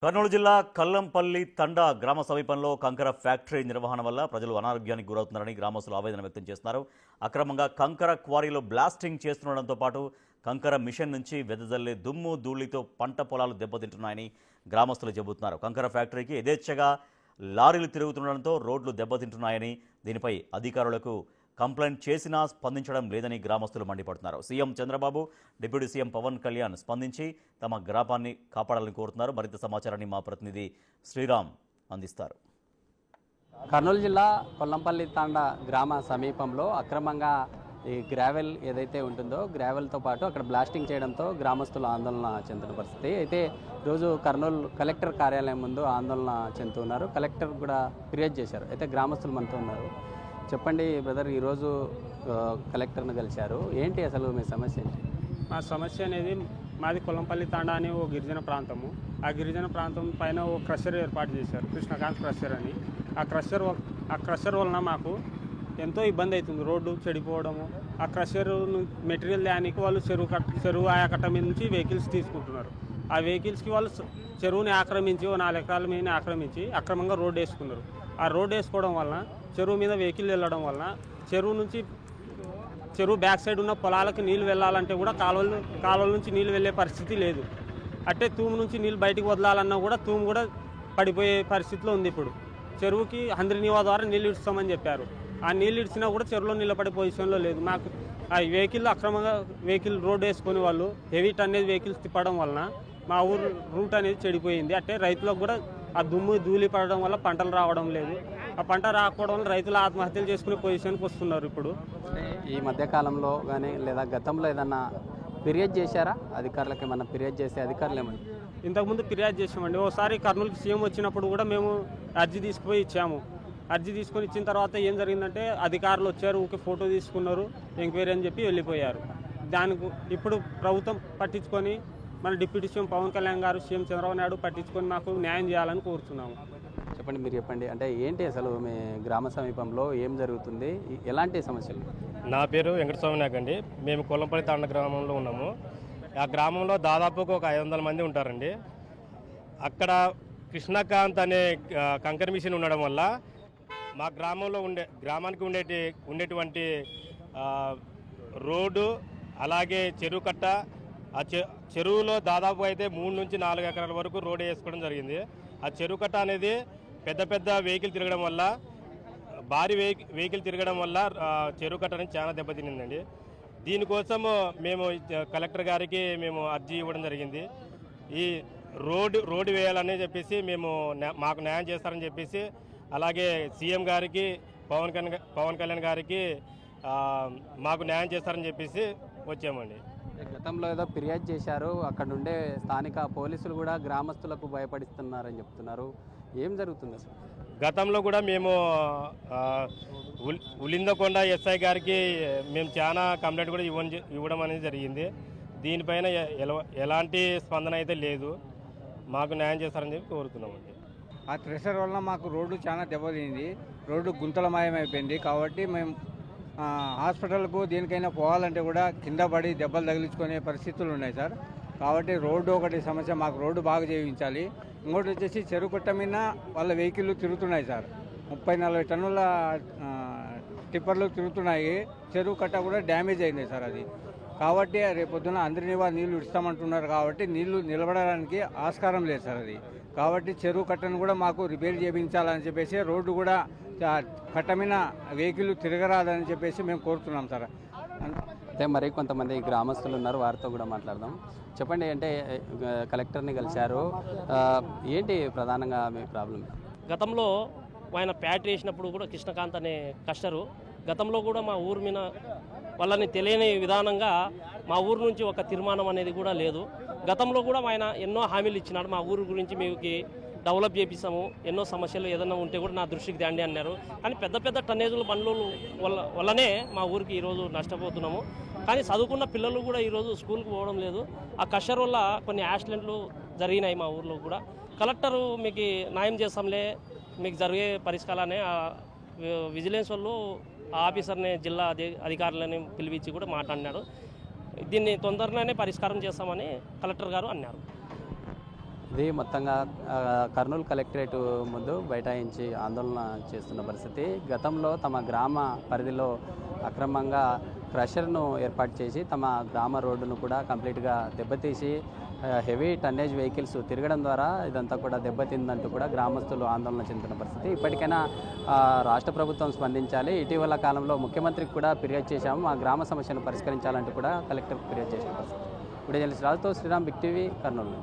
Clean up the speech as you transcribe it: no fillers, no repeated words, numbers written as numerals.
కర్నూలు జిల్లా కల్లంపల్లి తండా గ్రామ సమీపంలో కంకర ఫ్యాక్టరీ నిర్వహణ వల్ల ప్రజలు అనారోగ్యానికి గురవుతున్నారని గ్రామస్తులు ఆవేదన వ్యక్తం చేస్తున్నారు. అక్రమంగా కంకర క్వారీలో బ్లాస్టింగ్ చేస్తుండడంతో పాటు కంకర మిషన్ నుంచి వెదజల్లే దుమ్ము ధూళితో పంట పొలాలు దెబ్బతింటున్నాయని గ్రామస్తులు చెబుతున్నారు. కంకర ఫ్యాక్టరీకి యథేచ్ఛగా లారీలు తిరుగుతుండడంతో రోడ్లు దెబ్బతింటున్నాయని, దీనిపై అధికారులకు కంప్లైంట్ చేసినా స్పందించడం లేదని గ్రామస్తులు మండిపడుతున్నారు. CM Chandrababu, deputy CM Pawan Kalyan స్పందించి తమ గ్రామాన్ని కాపాడాలని కోరుతున్నారు. మరింత సమాచారాన్ని మా ప్రతినిధి శ్రీరామ్ అందిస్తారు. కర్నూలు జిల్లా కొల్లంపల్లి తాండా గ్రామ సమీపంలో అక్రమంగా ఈ గ్రావెల్ ఏదైతే ఉంటుందో గ్రావెల్తో పాటు అక్కడ బ్లాస్టింగ్ చేయడంతో గ్రామస్తులు ఆందోళన చెందుతున్న పరిస్థితి. అయితే ఈరోజు కర్నూలు కలెక్టర్ కార్యాలయం ముందు ఆందోళన చెందుతున్నారు. కలెక్టర్ కూడా ఫిర్యాదు చేశారు. అయితే గ్రామస్తులు మనతో ఉన్నారు. చెప్పండి బ్రదర్, ఈరోజు కలెక్టర్ను కలిశారు, ఏంటి అసలు మీ సమస్య ఏంటి? మా సమస్య అనేది మాది కొల్లంపల్లి తాండా అనే ఓ గిరిజన ప్రాంతము. ఆ గిరిజన ప్రాంతం పైన ఓ క్రషర్ ఏర్పాటు చేశారు, కృష్ణకాంత్ క్రషర్ అని. ఆ క్రషర్ వలన మాకు ఎంతో ఇబ్బంది అవుతుంది. రోడ్డు చెడిపోవడము, ఆ క్రషర్ మెటీరియల్ దానికి వాళ్ళు చెరువు ఆయకట్ట మీద నుంచి వెహికల్స్ తీసుకుంటున్నారు. ఆ వెహికల్స్కి వాళ్ళు చెరువుని ఆక్రమించి ఓ 4 ఎకరాల మీద ఆక్రమించి అక్రమంగా రోడ్డు వేసుకున్నారు. ఆ రోడ్డు వేసుకోవడం వలన చెరువు మీద వెహికల్ వెళ్ళడం వలన చెరువు బ్యాక్ సైడ్ ఉన్న పొలాలకు నీళ్ళు వెళ్ళాలంటే కూడా కాలువల నుంచి నీళ్ళు వెళ్ళే పరిస్థితి లేదు. అట్టే తూము నుంచి నీళ్ళు బయటికి వదలాలన్నా కూడా తూము కూడా పడిపోయే పరిస్థితిలో ఉంది. ఇప్పుడు చెరువుకి హంద్రినీవా ద్వారా నీళ్ళు ఇడుస్తామని చెప్పారు. ఆ నీళ్ళు ఇడిచినా కూడా చెరువులో నిలబడే పొజిషన్లో లేదు. మాకు ఆ వెహికల్ అక్రమంగా రోడ్డు వేసుకొని వాళ్ళు హెవీ టన్నేజ్ వెహికల్స్ తిప్పడం వలన మా ఊరు రూట్ అనేది చెడిపోయింది. అంటే రైతులకు కూడా ఆ దుమ్ము ధూళి పడడం వల్ల పంటలు రావడం లేదు. ఆ పంట రాకపోవడం వల్ల రైతులు ఆత్మహత్యలు చేసుకునే పొజిషన్కి వస్తున్నారు. ఇప్పుడు ఈ మధ్యకాలంలో కానీ లేదా గతంలో ఏదన్నా ఫిర్యాదు చేశారా అధికారులకి? ఏమన్నా ఫిర్యాదు చేస్తే అధికారులు ఏమన్నా? ఇంతకుముందు ఫిర్యాదు చేసామండి. ఒకసారి కర్నూలుకి సీఎం వచ్చినప్పుడు కూడా మేము అర్జీ తీసుకుపోయి ఇచ్చాము. అర్జీ తీసుకొని ఇచ్చిన తర్వాత ఏం జరిగిందంటే అధికారులు వచ్చారు, ఊకే ఫోటో తీసుకున్నారు, ఎంక్వైరీ అని చెప్పి వెళ్ళిపోయారు. దానికి ఇప్పుడు ప్రభుత్వం పట్టించుకొని మన డిప్యూటీ సీఎం పవన్ కళ్యాణ్ గారు, సీఎం చంద్రబాబు నాయుడు పట్టించుకొని మాకు న్యాయం చేయాలని కోరుతున్నాము. చెప్పండి, మీరు చెప్పండి. అంటే ఏంటి అసలు మీ గ్రామ సమీపంలో ఏం జరుగుతుంది, ఎలాంటి సమస్యలు? నా పేరు వెంకటస్వామి నాయక్ అండి. మేము కొల్లంపల్లి తాండ గ్రామంలో ఉన్నాము. ఆ గ్రామంలో దాదాపుగా ఒక 500 మంది ఉంటారండి. అక్కడ కృష్ణకాంత్ అనే కంకర మిషన్ ఉండడం వల్ల మా గ్రామంలో గ్రామానికి ఉండేటువంటి రోడ్డు, అలాగే చెరువు కట్ట, ఆ చెరువులో దాదాపు అయితే 3 నుంచి 4 ఎకరాల వరకు రోడ్డు వేసుకోవడం జరిగింది. ఆ చెరువు కట్ట అనేది పెద్ద వెహికల్ తిరగడం వల్ల, భారీ వెహికల్ తిరగడం వల్ల చెరువు కట్ట అనేది చాలా దెబ్బతినిందండి. దీనికోసం మేము కలెక్టర్ గారికి మేము అర్జీ ఇవ్వడం జరిగింది. ఈ రోడ్డు వేయాలని చెప్పేసి మాకు న్యాయం చేస్తారని చెప్పేసి, అలాగే సీఎం గారికి, పవన్ కళ్యాణ్ గారికి మాకు న్యాయం చేస్తారని చెప్పేసి వచ్చామండి. గతంలో ఏదో ఫిర్యాదు చేశారు, అక్కడ ఉండే స్థానిక పోలీసులు కూడా గ్రామస్తులకు భయపడిస్తున్నారని చెప్తున్నారు. ఏం జరుగుతుంది అసలు? గతంలో కూడా మేము ఉలిందకొండ ఎస్ఐ గారికి మేము చాలా కంప్లైంట్ కూడా ఇవ్వడం అనేది జరిగింది. దీనిపైన ఎలాంటి స్పందన అయితే లేదు. మాకు న్యాయం చేస్తారని చెప్పి కోరుతున్నామండి. ఆ థ్రెషర్ వలన మాకు రోడ్డు చాలా దెబ్బతింది. రోడ్డు గుంతలమయమైపోయింది. కాబట్టి మేము హాస్పిటల్కు దేనికైనా పోవాలంటే కూడా కింద పడి దెబ్బలు తగిలించుకునే పరిస్థితులు ఉన్నాయి సార్. కాబట్టి రోడ్డు ఒకటి సమస్య, మాకు రోడ్డు బాగా చేయించాలి. ఇంకోటి వచ్చేసి చెరువు కట్ట మీద వాళ్ళ వెహికల్ తిరుగుతున్నాయి సార్. 30-40 టన్నుల టిప్పర్లు తిరుగుతున్నాయి. చెరువు కట్ట కూడా డ్యామేజ్ అయింది సార్ అది. కాబట్టి రేపొద్దున అందరినివా నీళ్లు ఇస్తామంటున్నారు. కాబట్టి నీళ్లు నిలబడడానికి ఆస్కారం లేదు సార్ అది. కాబట్టి చెరువు కట్టను కూడా మాకు రిపేర్ చేయించాలని చెప్పేసి, రోడ్డు కూడా కట్ట మీద వెహికల్ తిరగరాదని చెప్పేసి మేము కోరుతున్నాం సార్. అయితే మరి కొంతమంది గ్రామస్తులు ఉన్నారు, వారితో కూడా మాట్లాడదాం. చెప్పండి, అంటే కలెక్టర్ని కలిశారు, ఏంటి ప్రధానంగా మీ ప్రాబ్లం? గతంలో ఆయన ప్యాట్ వేసినప్పుడు కూడా కృష్ణకాంత్ అనే కస్టరు గతంలో కూడా మా ఊరు మీద వాళ్ళని తెలియని విధానంగా మా ఊరు నుంచి ఒక తీర్మానం అనేది కూడా లేదు. గతంలో కూడా ఆయన ఎన్నో హామీలు ఇచ్చినాడు, మా ఊరు గురించి మీకు డెవలప్ చేపిస్తాము, ఎన్నో సమస్యలు ఏదైనా ఉంటే కూడా నా దృష్టికి తేండి అన్నారు. కానీ పెద్ద టన్నేజుల బండ్లు వల్లనే మా ఊరికి ఈరోజు నష్టపోతున్నాము. కానీ చదువుకున్న పిల్లలు కూడా ఈరోజు స్కూల్కి పోవడం లేదు. ఆ కషర్ వల్ల కొన్ని యాక్సిడెంట్లు జరిగినాయి మా ఊర్లో కూడా. కలెక్టరు మీకు న్యాయం చేస్తాంలే, మీకు జరిగే పరిష్కారాన్ని విజిలెన్స్ వాళ్ళు ఆఫీసర్ని, జిల్లా అధికారులని పిలిపించి కూడా మాట్లాడినాడు. దీన్ని తొందరగానే పరిష్కారం చేస్తామని కలెక్టర్ గారు అన్నారు. ఇది మొత్తంగా కర్నూలు కలెక్టరేట్ ముందు బైఠాయించి ఆందోళన చేస్తున్న పరిస్థితి. గతంలో తమ గ్రామ పరిధిలో అక్రమంగా క్రషర్ను ఏర్పాటు చేసి తమ గ్రామ రోడ్డును కూడా కంప్లీట్గా దెబ్బతీసి హెవీ టన్నేజ్ వెహికల్స్ తిరగడం ద్వారా ఇదంతా కూడా దెబ్బతిందంటూ కూడా గ్రామస్తులు ఆందోళన చెందుతున్న పరిస్థితి. ఇప్పటికైనా రాష్ట్ర ప్రభుత్వం స్పందించాలి. ఇటీవల కాలంలో ముఖ్యమంత్రికి కూడా ఫిర్యాదు చేశాము, ఆ గ్రామ సమస్యను పరిష్కరించాలంటూ కూడా కలెక్టర్కి ఫిర్యాదు చేసిన పరిస్థితి. ఇప్పుడు జర్నలిస్ట్ రాజుతో శ్రీరామ్, బిగ్ టీవీ, కర్నూలు.